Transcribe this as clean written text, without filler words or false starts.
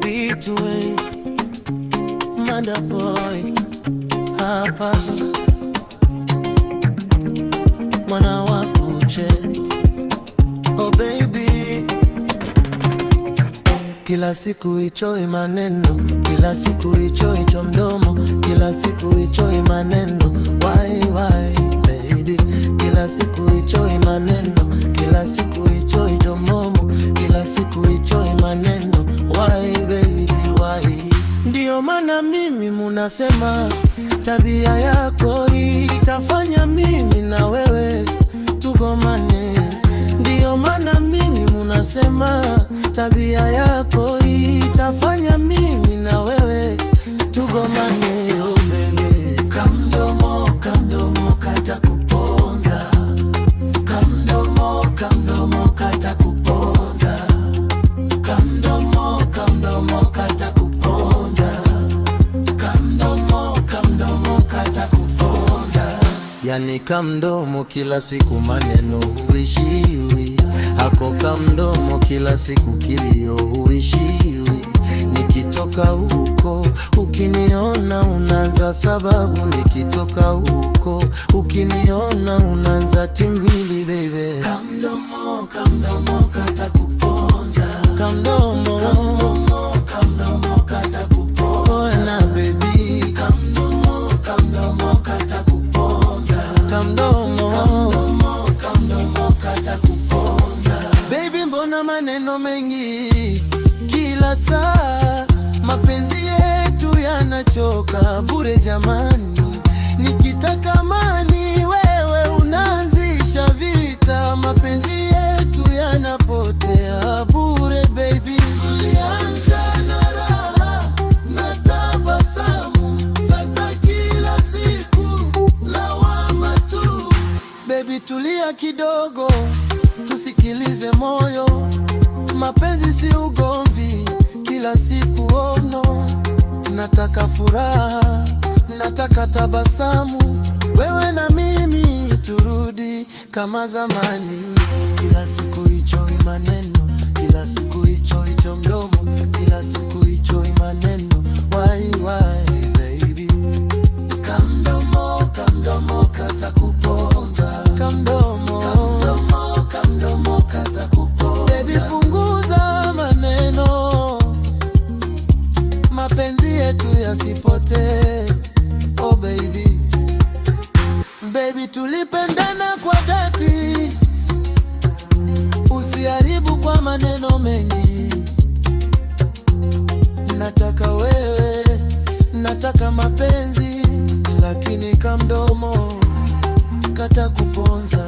Between Manda Boy hapa, mwana wa kuche. Oh baby, kila siku ichoi maneno, kila siku icho mdomo, kila siku ichoi maneno. Why baby, kila siku ichoi maneno, kila siku icho mdomo, kila siku ichoi maneno. Why baby, why? Ndiyo maana mimi munasema tabia yako itafanya mimi na wewe tugomane. Ndiyo maana mimi munasema tabia yako itafanya mimi na wewe tugomane. Oh baby, kamdomo kata kuponza, kamdomo kata kuponza, kamdomo kata kuponza, kamdomo kata kuponza. Yani kamdomo kila siku maneno huishiwi, hako kamdomo kila siku kilio huishiwi. Nikitoka huko ukiniona unanza sababu, nikitoka huko ukiniona unanza timbili baby. Kamdomo kata kuponza, kamdomo kata kuponza na baby. Kamdomo kata kuponza, kamdomo kata kuponza. Baby, mbona maneno mengi kila saa? Mapenzi yetu yanachoka bure jamani. Nikitaka amani wewe unaanzisha vita. Mapenzi yetu yanapotea bure baby. Tulianza na raha na tabasamu, sasa kila siku lawama tu. Baby, tulia kidogo, tusikilize moyo. Mapenzi si ugomvi kila siku ono. Nataka furaha, nataka tabasamu, wewe na mimi turudi kama zamani. Kila siku ichoi maneno, kila siku icho mdomo, kila siku ichoi maneno. Why baby? Kamdomo kata kuponza, kamdomo kata kuponza. Baby, punguza maneno, mapenzi yetu yasipote. Oh baby, baby, tulipendana kwa dhati, usiharibu kwa maneno mengi. Nataka wewe, nataka mapenzi, lakini kamdomo kata kuponza.